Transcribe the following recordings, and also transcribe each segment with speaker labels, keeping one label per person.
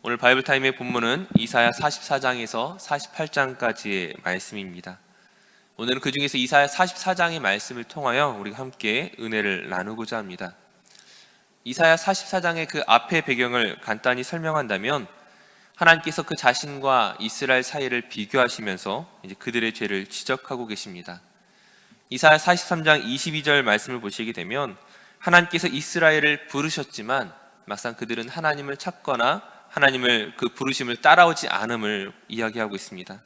Speaker 1: 오늘 바이블 타임의 본문은 이사야 44장에서 48장까지의 말씀입니다. 오늘은 그 중에서 이사야 44장의 말씀을 통하여 우리가 함께 은혜를 나누고자 합니다. 이사야 44장의 그 앞의 배경을 간단히 설명한다면 하나님께서 그 자신과 이스라엘 사이를 비교하시면서 이제 그들의 죄를 지적하고 계십니다. 이사야 43장 22절 말씀을 보시게 되면 하나님께서 이스라엘을 부르셨지만 막상 그들은 하나님을 찾거나 하나님을 그 부르심을 따라오지 않음을 이야기하고 있습니다.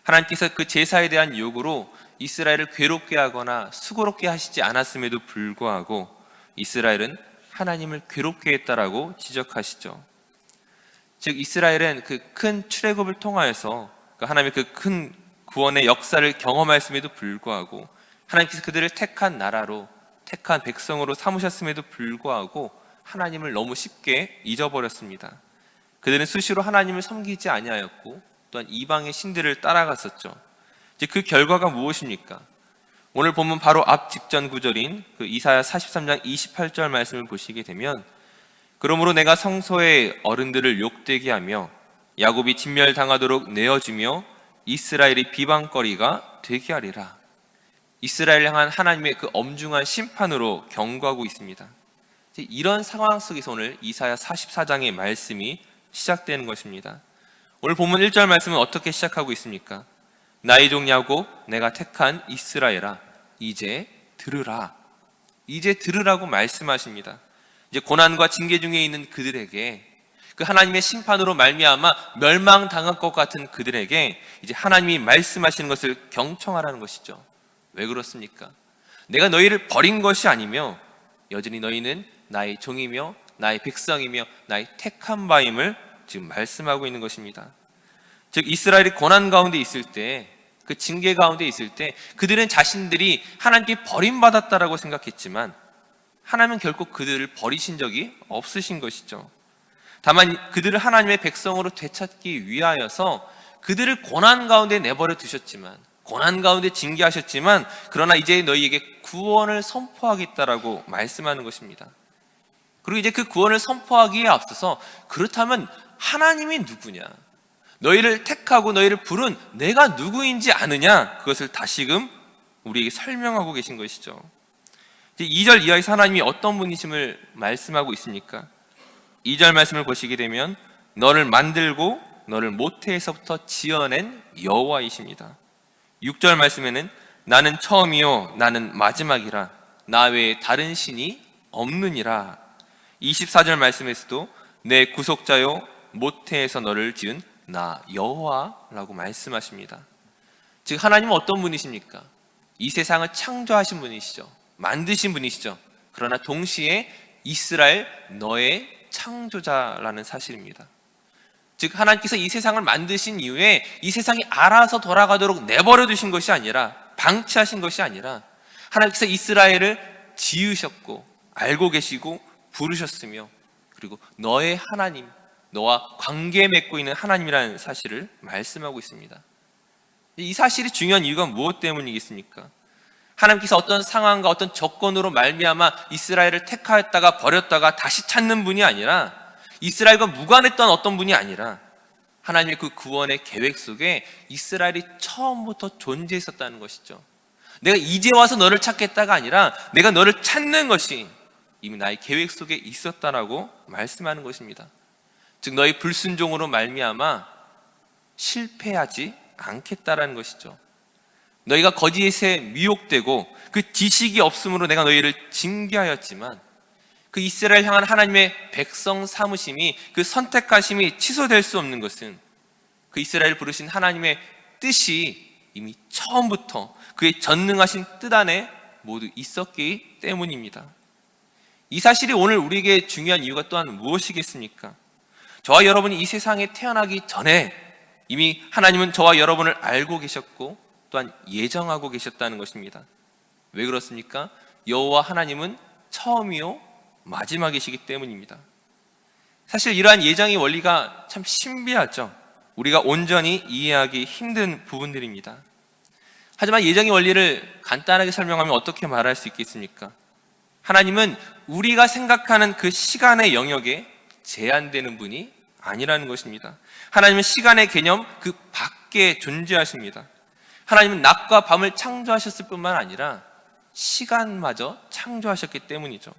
Speaker 1: 하나님께서 그 제사에 대한 요구로 이스라엘을 괴롭게 하거나 수고롭게 하시지 않았음에도 불구하고 이스라엘은 하나님을 괴롭게 했다라고 지적하시죠. 즉 이스라엘은 그 큰 출애굽을 통하여서 하나님의 그 큰 구원의 역사를 경험했음에도 불구하고 하나님께서 그들을 택한 나라로 택한 백성으로 삼으셨음에도 불구하고 하나님을 너무 쉽게 잊어버렸습니다. 그들은 수시로 하나님을 섬기지 아니하였고 또한 이방의 신들을 따라갔었죠. 이제 그 결과가 무엇입니까? 오늘 본문 바로 앞 직전 구절인 그 이사야 43장 28절 말씀을 보시게 되면 그러므로 내가 성소의 어른들을 욕되게 하며 야곱이 진멸당하도록 내어주며 이스라엘이 비방거리가 되게 하리라. 이스라엘을 향한 하나님의 그 엄중한 심판으로 경고하고 있습니다. 이런 상황 속에서 오늘 이사야 44장의 말씀이 시작되는 것입니다. 오늘 본문 1절 말씀은 어떻게 시작하고 있습니까? 나의 종 야곱 내가 택한 이스라엘아 이제 들으라. 이제 들으라고 말씀하십니다. 이제 고난과 징계 중에 있는 그들에게 그 하나님의 심판으로 말미암아 멸망당할 것 같은 그들에게 이제 하나님이 말씀하시는 것을 경청하라는 것이죠. 왜 그렇습니까? 내가 너희를 버린 것이 아니며 여전히 너희는 나의 종이며 나의 백성이며 나의 택한 바임을 지금 말씀하고 있는 것입니다. 즉 이스라엘이 고난 가운데 있을 때, 그 징계 가운데 있을 때 그들은 자신들이 하나님께 버림받았다라고 생각했지만 하나님은 결코 그들을 버리신 적이 없으신 것이죠. 다만 그들을 하나님의 백성으로 되찾기 위하여서 그들을 고난 가운데 내버려 두셨지만, 고난 가운데 징계하셨지만 그러나 이제 너희에게 구원을 선포하겠다라고 말씀하는 것입니다. 그리고 이제 그 구원을 선포하기에 앞서서 그렇다면 하나님이 누구냐, 너희를 택하고 너희를 부른 내가 누구인지 아느냐, 그것을 다시금 우리에게 설명하고 계신 것이죠. 이제 2절 이하에서 하나님이 어떤 분이심을 말씀하고 있습니까? 2절 말씀을 보시게 되면 너를 만들고 너를 모태에서부터 지어낸 여호와이십니다. 6절 말씀에는 나는 처음이요 나는 마지막이라 나 외에 다른 신이 없느니라. 24절 말씀에서도 내 구속자요 모태에서 너를 지은 나 여호와라고 말씀하십니다. 즉 하나님은 어떤 분이십니까? 이 세상을 창조하신 분이시죠. 만드신 분이시죠. 그러나 동시에 이스라엘 너의 창조자라는 사실입니다. 즉 하나님께서 이 세상을 만드신 이후에 이 세상이 알아서 돌아가도록 내버려 두신 것이 아니라, 방치하신 것이 아니라 하나님께서 이스라엘을 지으셨고 알고 계시고 부르셨으며 그리고 너의 하나님, 너와 관계 맺고 있는 하나님이라는 사실을 말씀하고 있습니다. 이 사실이 중요한 이유가 무엇 때문이겠습니까? 하나님께서 어떤 상황과 어떤 조건으로 말미암아 이스라엘을 택하였다가 버렸다가 다시 찾는 분이 아니라, 이스라엘과 무관했던 어떤 분이 아니라 하나님의 그 구원의 계획 속에 이스라엘이 처음부터 존재했었다는 것이죠. 내가 이제 와서 너를 찾겠다가 아니라 내가 너를 찾는 것이 이미 나의 계획 속에 있었다라고 말씀하는 것입니다. 즉 너희 불순종으로 말미암아 실패하지 않겠다라는 것이죠. 너희가 거짓에 미혹되고 그 지식이 없음으로 내가 너희를 징계하였지만 그 이스라엘 향한 하나님의 백성 삼으심이, 그 선택하심이 취소될 수 없는 것은 그 이스라엘 부르신 하나님의 뜻이 이미 처음부터 그의 전능하신 뜻 안에 모두 있었기 때문입니다. 이 사실이 오늘 우리에게 중요한 이유가 또한 무엇이겠습니까? 저와 여러분이 이 세상에 태어나기 전에 이미 하나님은 저와 여러분을 알고 계셨고 또한 예정하고 계셨다는 것입니다. 왜 그렇습니까? 여호와 하나님은 처음이요 마지막이시기 때문입니다. 사실 이러한 예정의 원리가 참 신비하죠. 우리가 온전히 이해하기 힘든 부분들입니다. 하지만 예정의 원리를 간단하게 설명하면 어떻게 말할 수 있겠습니까? 하나님은 우리가 생각하는 그 시간의 영역에 제한되는 분이 아니라는 것입니다. 하나님은 시간의 개념 그 밖에 존재하십니다. 하나님은 낮과 밤을 창조하셨을 뿐만 아니라 시간마저 창조하셨기 때문이죠.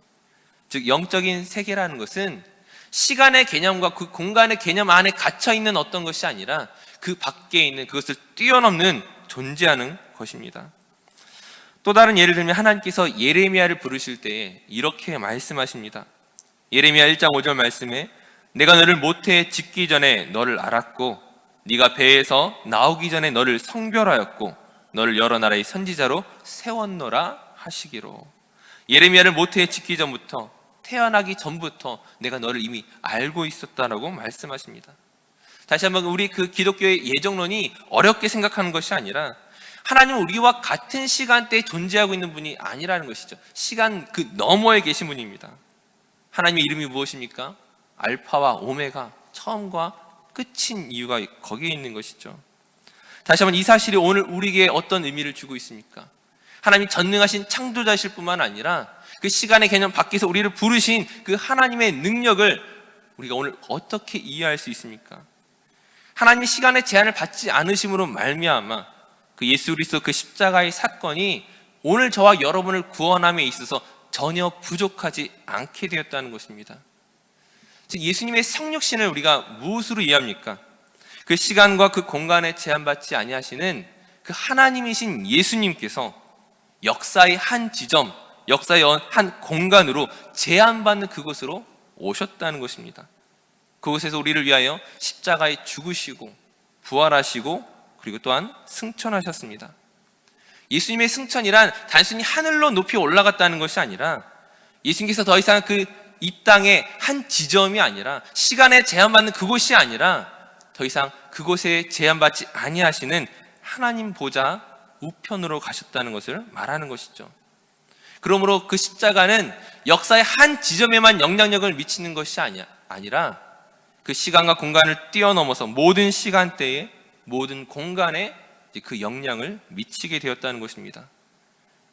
Speaker 1: 즉 영적인 세계라는 것은 시간의 개념과 그 공간의 개념 안에 갇혀있는 어떤 것이 아니라 그 밖에 있는 그것을 뛰어넘는 존재하는 것입니다. 또 다른 예를 들면 하나님께서 예레미야를 부르실 때에 이렇게 말씀하십니다. 예레미야 1장 5절 말씀에 내가 너를 모태에 짓기 전에 너를 알았고 네가 배에서 나오기 전에 너를 성별하였고 너를 여러 나라의 선지자로 세웠노라 하시기로. 예레미야를 모태에 짓기 전부터, 태어나기 전부터 내가 너를 이미 알고 있었다라고 말씀하십니다. 다시 한번 우리 그 기독교의 예정론이 어렵게 생각하는 것이 아니라 하나님은 우리와 같은 시간대에 존재하고 있는 분이 아니라는 것이죠. 시간 그 너머에 계신 분입니다. 하나님의 이름이 무엇입니까? 알파와 오메가, 처음과 끝인 이유가 거기에 있는 것이죠. 다시 한번 이 사실이 오늘 우리에게 어떤 의미를 주고 있습니까? 하나님이 전능하신 창조자실 뿐만 아니라 그 시간의 개념 밖에서 우리를 부르신 그 하나님의 능력을 우리가 오늘 어떻게 이해할 수 있습니까? 하나님이 시간의 제한을 받지 않으심으로 말미암아 그 예수 그리스도 그 십자가의 사건이 오늘 저와 여러분을 구원함에 있어서 전혀 부족하지 않게 되었다는 것입니다. 즉 예수님의 성육신을 우리가 무엇으로 이해합니까? 그 시간과 그 공간에 제한받지 아니하시는 그 하나님이신 예수님께서 역사의 한 지점, 역사의 한 공간으로 제한받는 그곳으로 오셨다는 것입니다. 그곳에서 우리를 위하여 십자가에 죽으시고 부활하시고 그리고 또한 승천하셨습니다. 예수님의 승천이란 단순히 하늘로 높이 올라갔다는 것이 아니라 예수님께서 더 이상 이 땅의 한 지점이 아니라 시간에 제한받는 그곳이 아니라 더 이상 그곳에 제한받지 아니하시는 하나님 보좌 우편으로 가셨다는 것을 말하는 것이죠. 그러므로 그 십자가는 역사의 한 지점에만 영향력을 미치는 것이 아니라 그 시간과 공간을 뛰어넘어서 모든 시간대에 모든 공간에 그 영향을 미치게 되었다는 것입니다.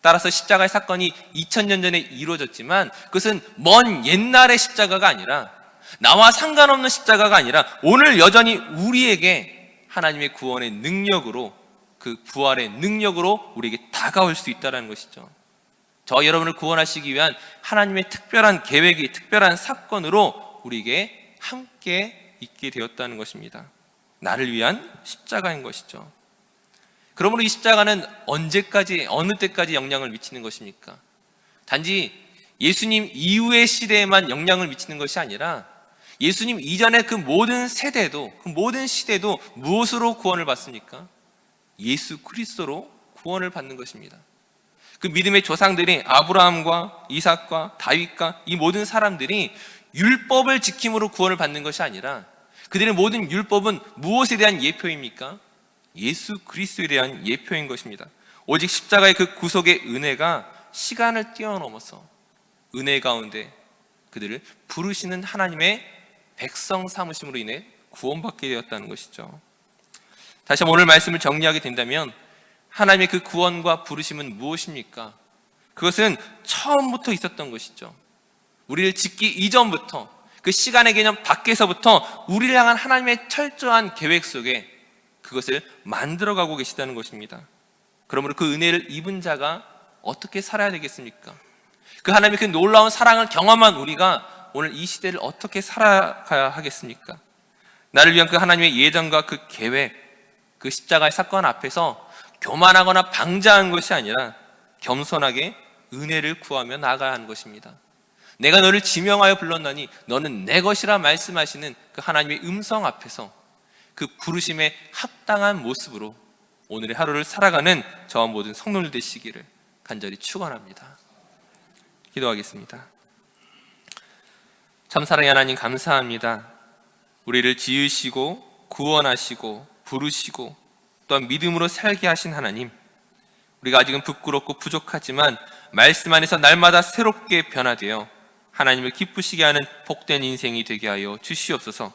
Speaker 1: 따라서 십자가의 사건이 2000년 전에 이루어졌지만 그것은 먼 옛날의 십자가가 아니라 나와 상관없는 십자가가 아니라 오늘 여전히 우리에게 하나님의 구원의 능력으로 그 부활의 능력으로 우리에게 다가올 수 있다는 것이죠. 저 여러분을 구원하시기 위한 하나님의 특별한 계획이 특별한 사건으로 우리에게 함께 있게 되었다는 것입니다. 나를 위한 십자가인 것이죠. 그러므로 이 십자가는 언제까지 어느 때까지 영향을 미치는 것입니까? 단지 예수님 이후의 시대에만 영향을 미치는 것이 아니라 예수님 이전의 그 모든 세대도 그 모든 시대도 무엇으로 구원을 받습니까? 예수 그리스도로 구원을 받는 것입니다. 그 믿음의 조상들이 아브라함과 이삭과 다윗과 이 모든 사람들이 율법을 지킴으로 구원을 받는 것이 아니라 그들의 모든 율법은 무엇에 대한 예표입니까? 예수 그리스도에 대한 예표인 것입니다. 오직 십자가의 그 구속의 은혜가 시간을 뛰어넘어서 은혜 가운데 그들을 부르시는 하나님의 백성 삼으심으로 인해 구원받게 되었다는 것이죠. 다시 한번 오늘 말씀을 정리하게 된다면 하나님의 그 구원과 부르심은 무엇입니까? 그것은 처음부터 있었던 것이죠. 우리를 짓기 이전부터 그 시간의 개념 밖에서부터 우리를 향한 하나님의 철저한 계획 속에 그것을 만들어가고 계시다는 것입니다. 그러므로 그 은혜를 입은 자가 어떻게 살아야 되겠습니까? 그 하나님의 그 놀라운 사랑을 경험한 우리가 오늘 이 시대를 어떻게 살아가야 하겠습니까? 나를 위한 그 하나님의 예정과 그 계획, 그 십자가의 사건 앞에서 교만하거나 방자한 것이 아니라 겸손하게 은혜를 구하며 나아가야 하는 것입니다. 내가 너를 지명하여 불렀나니 너는 내 것이라 말씀하시는 그 하나님의 음성 앞에서 그 부르심에 합당한 모습으로 오늘의 하루를 살아가는 저와 모든 성도들 되시기를 간절히 축원합니다. 기도하겠습니다. 참 사랑의 하나님 감사합니다. 우리를 지으시고 구원하시고 부르시고 또한 믿음으로 살게 하신 하나님, 우리가 아직은 부끄럽고 부족하지만 말씀 안에서 날마다 새롭게 변화되어 하나님을 기쁘시게 하는 복된 인생이 되게 하여 주시옵소서.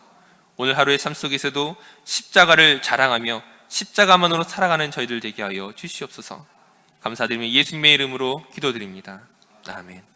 Speaker 1: 오늘 하루의 삶 속에서도 십자가를 자랑하며 십자가만으로 살아가는 저희들 되게 하여 주시옵소서. 감사드리며 예수님의 이름으로 기도드립니다. 아멘.